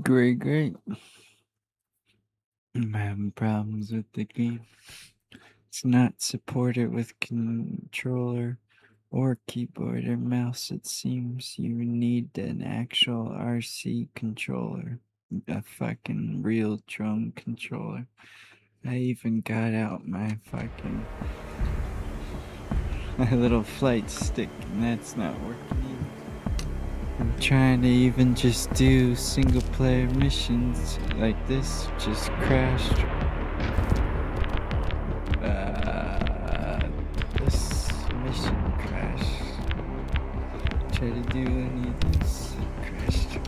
Great. I'm having problems with the game. It's not supported with controller or keyboard or mouse. It seems you need an actual RC controller, a fucking real drum controller. I even got out my little flight stick, and that's not working either. I'm trying to even just do single player missions like this, just crashed. This mission crashed. Try to do any of this, crashed.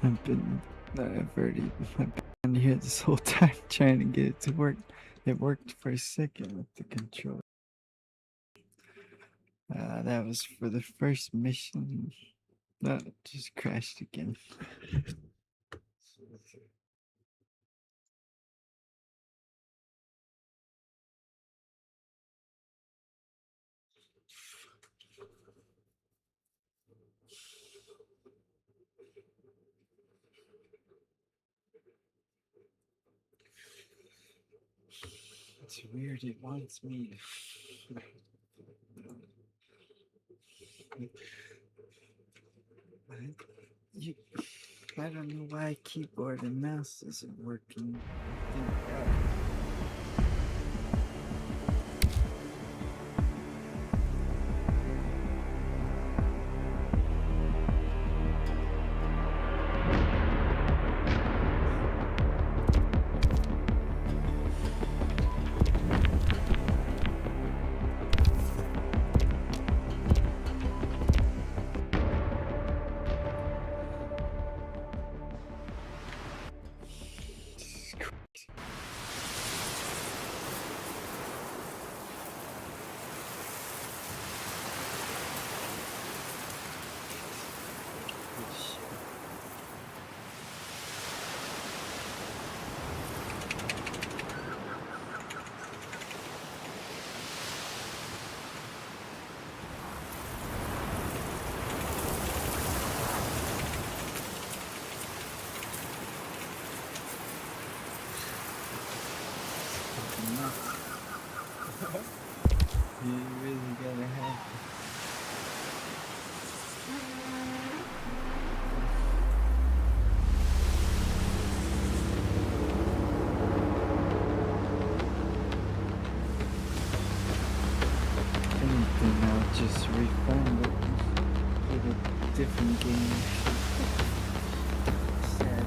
I've been here this whole time trying to get it to work. It worked for a second with the controller. That was for the first mission. No, it just crashed again. It's weird, it wants me to... I don't know why keyboard and mouse isn't working. You really gotta have anything, I'll just refund it with a different game. Sad.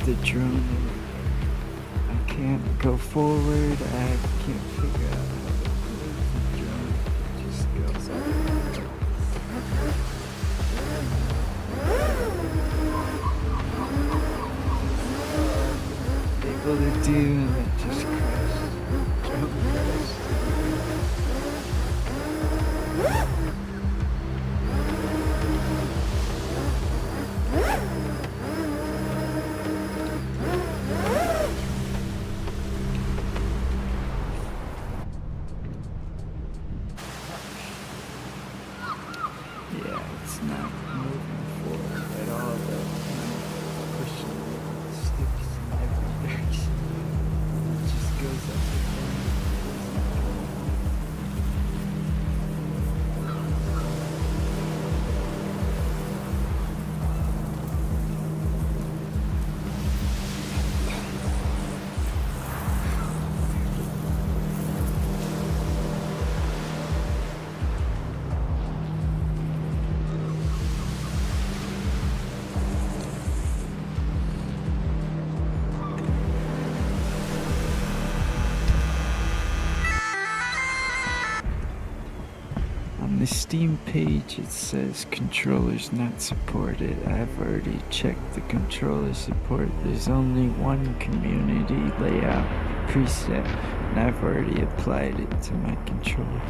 The drone. I can't go forward. I can't figure out how to move the drone. It just goes up. Able to do, and it just crashed. Drone crashed. Yeah, it's not moving forward at all, though. Pushing sticks in every direction. Steam page, it says controllers not supported. I've already checked the controller support. There's only one community layout preset, and I've already applied it to my controller.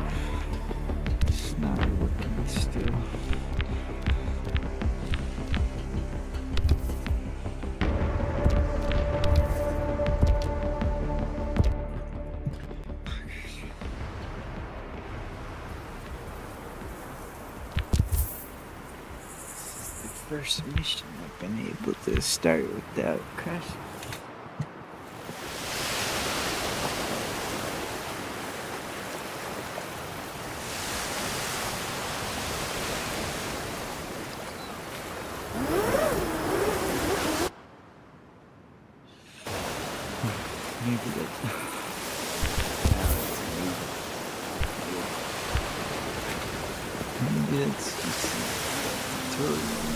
It's not working still. First mission I've been able to start without crashing. Maybe that's maybe that's just totally.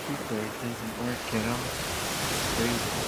Keyboard doesn't work at all. It's crazy.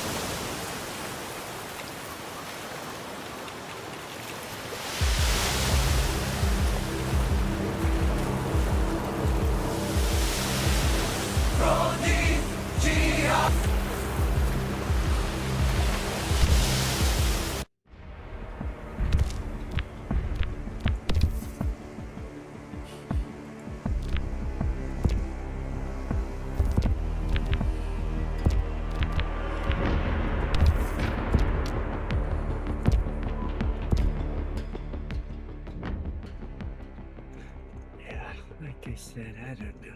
Yeah, like I said, I don't know.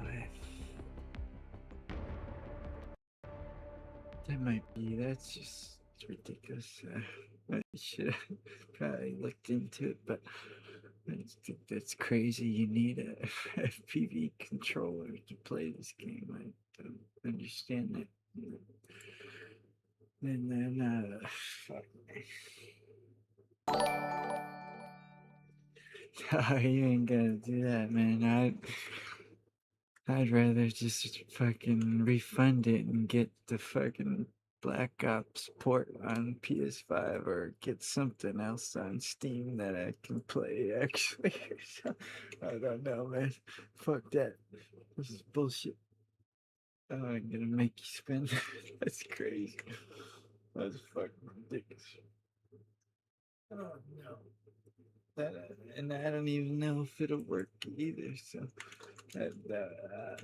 That might be, that's just ridiculous. I should have probably looked into it, but I just think that's crazy. You need a FPV controller to play this game. I don't understand that. And then, fuck. No, you ain't gonna do that, man. I'd rather just fucking refund it and get the fucking Black Ops port on PS5 or get something else on Steam that I can play actually. I don't know, man. Fuck that. This is bullshit. Oh, I'm gonna make you spend. That's crazy. That's fucking ridiculous. Oh no. That, and I don't even know if it'll work either. So that,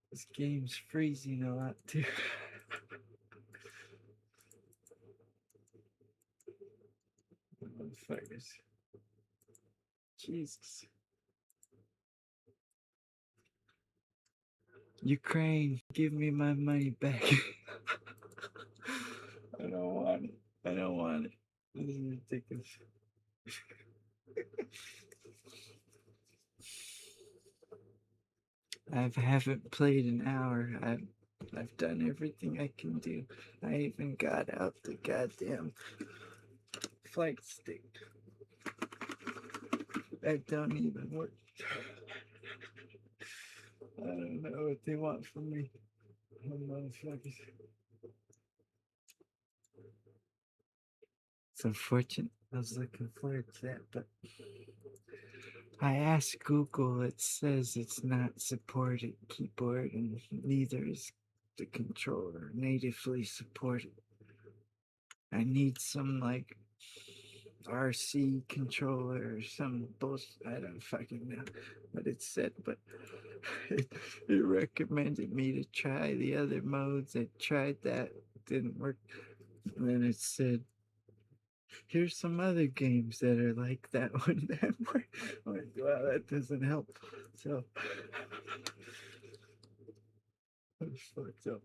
this game's freezing a lot too. Motherfuckers. Jesus. Ukraine, give me my money back. I don't want it. I don't want it. This is ridiculous. I haven't played an hour. I've done everything I can do. I even got out the goddamn flight stick. That don't even work. I don't know what they want from me. Motherfuckers. It's unfortunate. I was looking forward to that, but I asked Google. It says it's not supported keyboard, and neither is the controller natively supported. I need some like RC controller or some bullshit. I don't fucking know what it said, but it recommended me to try the other modes. I tried that, didn't work. And then it said, here's some other games that are like that one that work. I'm like, wow, that doesn't help. So I was fucked up.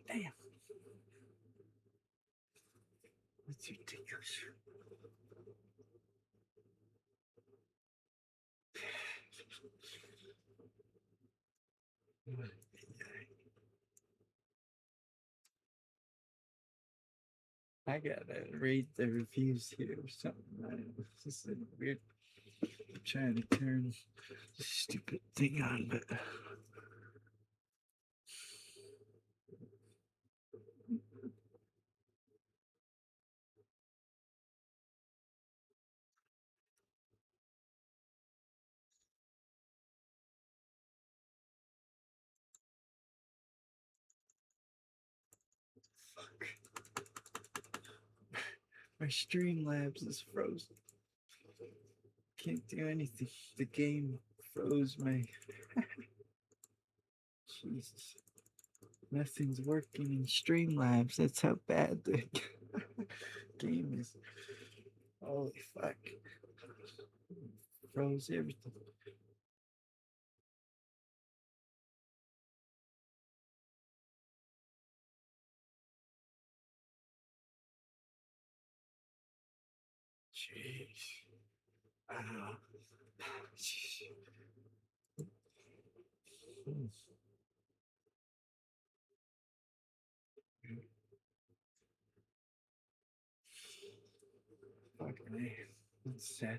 Damn, it's ridiculous. I gotta read the reviews here or something. I don't know. It's just a weird. I'm trying to turn this stupid thing on, but my Streamlabs is frozen. Can't do anything. The game froze my. Jesus. Nothing's working in Streamlabs. That's how bad the game is. Holy fuck. Froze everything. Jeez. Ah. Fuck me. That's sad.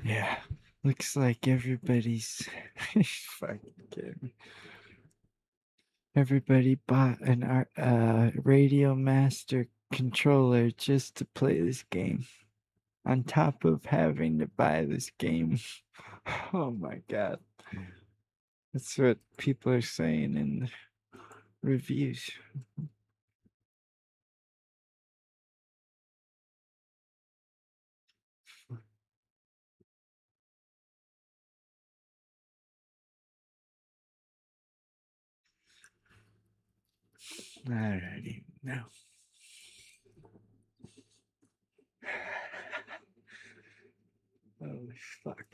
Yeah. Looks like everybody's fucking kidding me. Everybody bought an Radio Master controller just to play this game. On top of having to buy this game. Oh my god. That's what people are saying in the reviews. Alrighty, now. Holy fuck.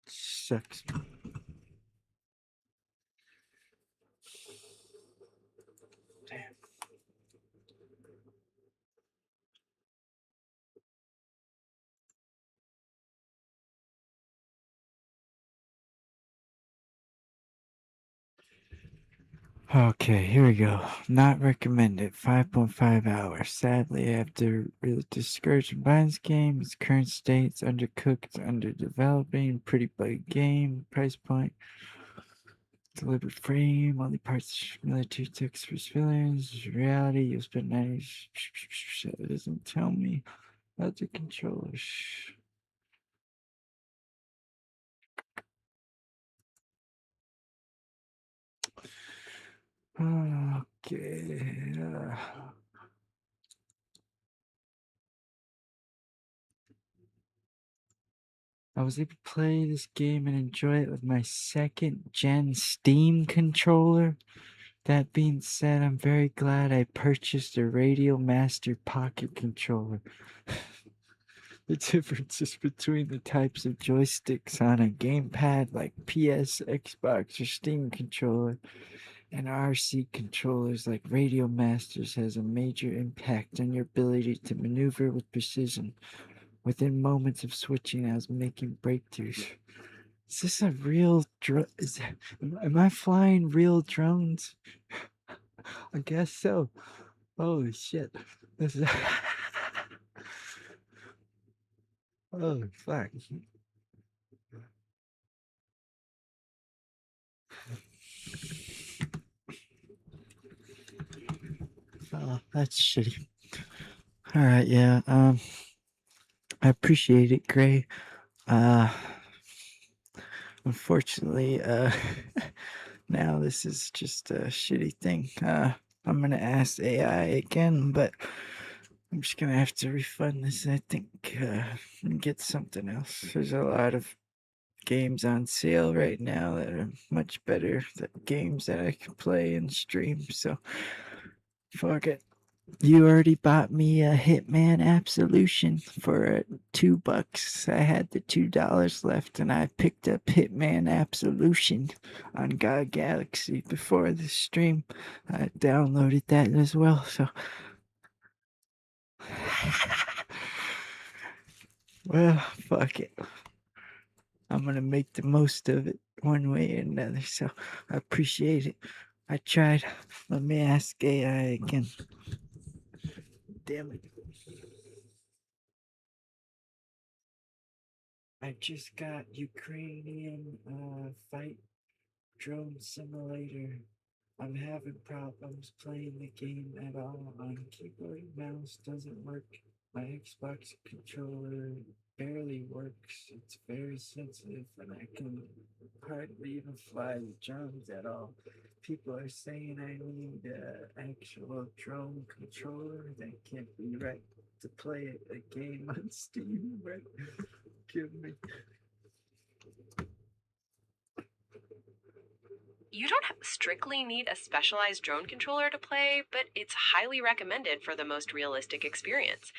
Sucks. Damn. Okay, here we go. Not recommended. 5.5 hours. Sadly, after really discouraged from buying this game, its current state's undercooked, underdeveloping, pretty bug game, price point, delivered frame, only parts military text for civilians, reality, you'll spend 90. It doesn't tell me about the controllers. Okay. I was able to play this game and enjoy it with my 2nd gen Steam controller. That being said, I'm very glad I purchased a Radio Master Pocket controller. The differences between the types of joysticks on a gamepad like PS, Xbox, or Steam controller and RC controllers like Radio Masters has a major impact on your ability to maneuver with precision. Within moments of switching, I was making breakthroughs. Is this a real drone? Am I flying real drones? I guess so. Holy shit. This is oh fuck. Oh, that's shitty. Alright, yeah, I appreciate it, Gray. Uh unfortunately, now this is just a shitty thing. I'm gonna ask AI again, but I'm just gonna have to refund this, I think, and get something else. There's a lot of games on sale right now that are much better than games that I can play and stream, so fuck it. You already bought me a Hitman Absolution for $2. I had the $2 left, and I picked up Hitman Absolution on God Galaxy before the stream. I downloaded that as well, so. Well, fuck it. I'm gonna make the most of it one way or another, so I appreciate it. I tried. Let me ask AI again. Damn it. I just got Ukrainian fight drone simulator. I'm having problems playing the game at all on keyboard and mouse. Doesn't work. My Xbox controller barely works. It's very sensitive and I can hardly even fly the drones at all. People are saying I need an actual drone controller. That can't be right to play a game on Steam, right? Give me. You don't strictly need a specialized drone controller to play, but it's highly recommended for the most realistic experience.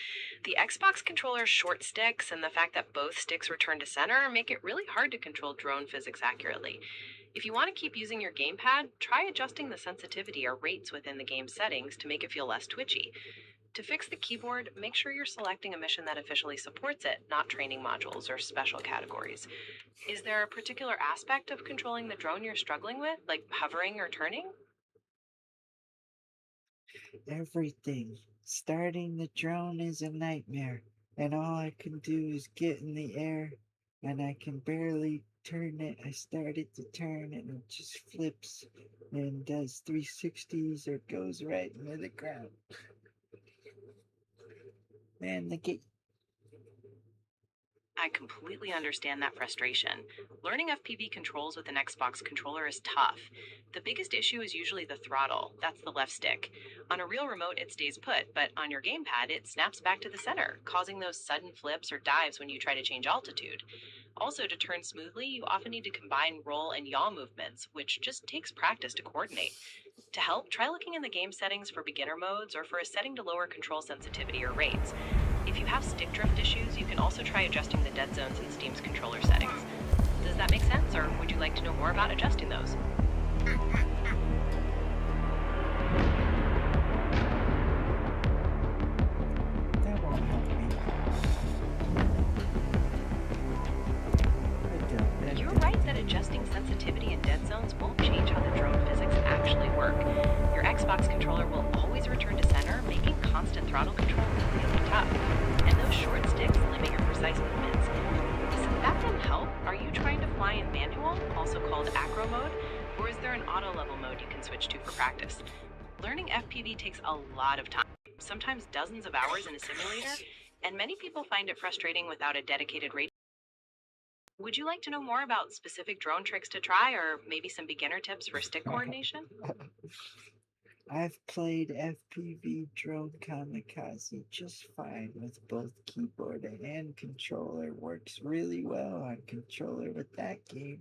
The Xbox controller's short sticks and the fact that both sticks return to center make it really hard to control drone physics accurately. If you want to keep using your gamepad, try adjusting the sensitivity or rates within the game settings to make it feel less twitchy. To fix the keyboard, make sure you're selecting a mission that officially supports it, not training modules or special categories. Is there a particular aspect of controlling the drone you're struggling with, like hovering or turning? Everything. Starting the drone is a nightmare, and all I can do is get in the air, and I can barely turn it. I started to turn, and it just flips and does 360s or goes right into the ground. Man, the game. I completely understand that frustration. Learning FPV controls with an Xbox controller is tough. The biggest issue is usually the throttle, that's the left stick. On a real remote, it stays put, but on your gamepad, it snaps back to the center, causing those sudden flips or dives when you try to change altitude. Also, to turn smoothly, you often need to combine roll and yaw movements, which just takes practice to coordinate. To help, try looking in the game settings for beginner modes or for a setting to lower control sensitivity or rates. If you have stick drift issues, you can also try adjusting the dead zones in Steam's controller settings. Does that make sense, or would you like to know more about adjusting those? That won't help me. You're right that adjusting sensitivity in dead zones won't change how the drone physics actually work. Your Xbox controller will always return to center, making constant throttle control really tough. And those short sticks limit your precise movements. Does that then help? Are you trying to fly in manual, also called acro mode, or is there an auto level mode you can switch to for practice? Learning FPV takes a lot of time, sometimes dozens of hours in a simulator, and many people find it frustrating without a dedicated radio. Would you like to know more about specific drone tricks to try, or maybe some beginner tips for stick coordination? I've played FPV Drone Kamikaze just fine with both keyboard and controller. Works really well on controller with that game.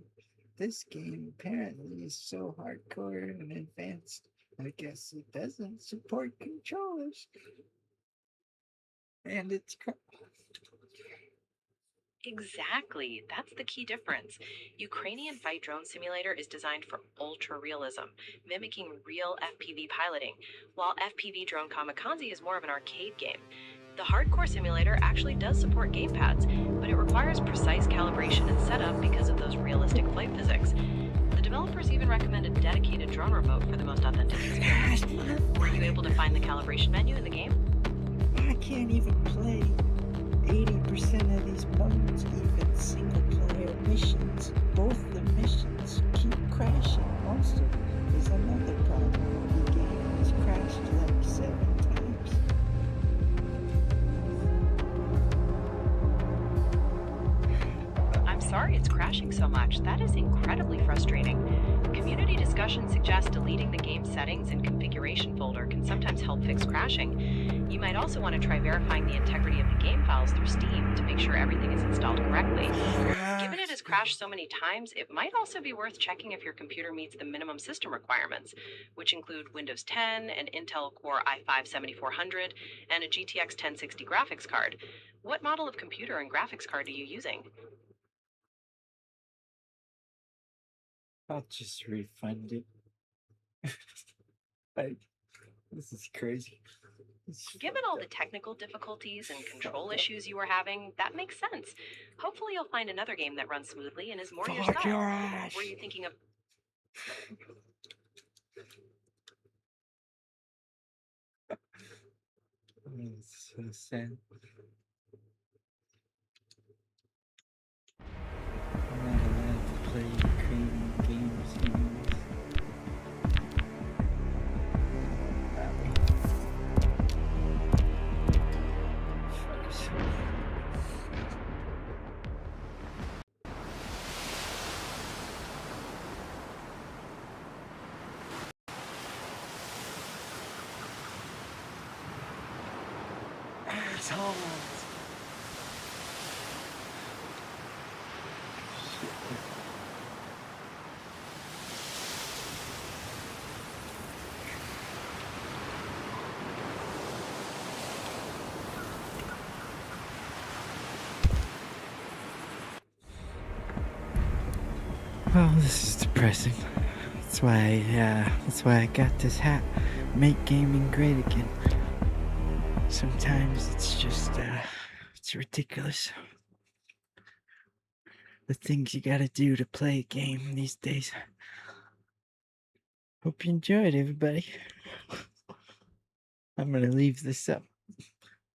This game apparently is so hardcore and advanced. I guess it doesn't support controllers. And it's Exactly. That's the key difference. Ukrainian Fight Drone Simulator is designed for ultra realism, mimicking real FPV piloting, while FPV Drone Kamikaze is more of an arcade game. The hardcore simulator actually does support gamepads, but it requires precise calibration and setup because of those realistic flight physics. The developers even recommend a dedicated drone remote for the most authentic experience. Were you able to find the calibration menu in the game? I can't even play 80% of these modes, even single player missions. Both the missions keep crashing. Also, is another problem. The game has crashed like 7 times. I'm sorry it's crashing so much. That is incredibly frustrating. Community discussions suggest deleting the game settings and configuration folder can sometimes help fix crashing. You might also want to try verifying the integrity of the game files through Steam to make sure everything is installed correctly. Given it has crashed so many times, it might also be worth checking if your computer meets the minimum system requirements, which include Windows 10, an Intel Core i5-7400, and a GTX 1060 graphics card. What model of computer and graphics card are you using? I'll just refund it. Like, this is crazy. Given all the technical difficulties and control issues you were having, that makes sense. Hopefully, you'll find another game that runs smoothly and is more your Fuck your style. ass. Were you thinking of It's so sad. I'm not allowed to play Ukrainian games anyways. Assholes. Well, this is depressing. That's why I got this hat. Make gaming great again. Sometimes it's just, it's ridiculous. The things you gotta do to play a game these days. Hope you enjoyed, everybody. I'm gonna leave this up.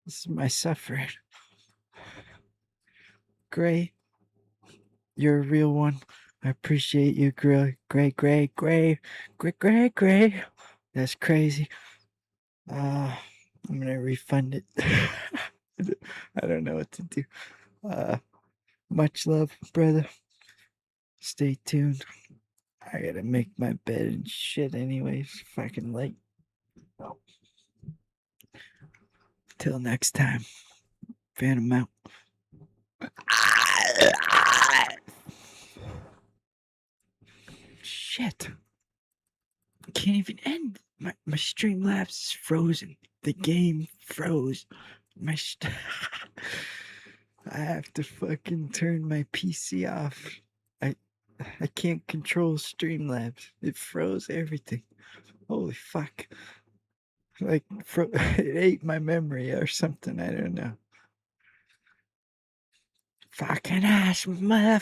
This is my suffering. Gray, you're a real one. I appreciate you, Gray. That's crazy. I'm gonna refund it. I don't know what to do. Much love, brother. Stay tuned. I gotta make my bed and shit anyways. Fucking late. Oh. Till next time. Phantom out. Shit. Can't even end. My Streamlabs is frozen. The game froze. I have to fucking turn my PC off. I can't control Streamlabs. It froze everything. Holy fuck. Like, it ate my memory or something. I don't know. Fucking ass, motherfucker.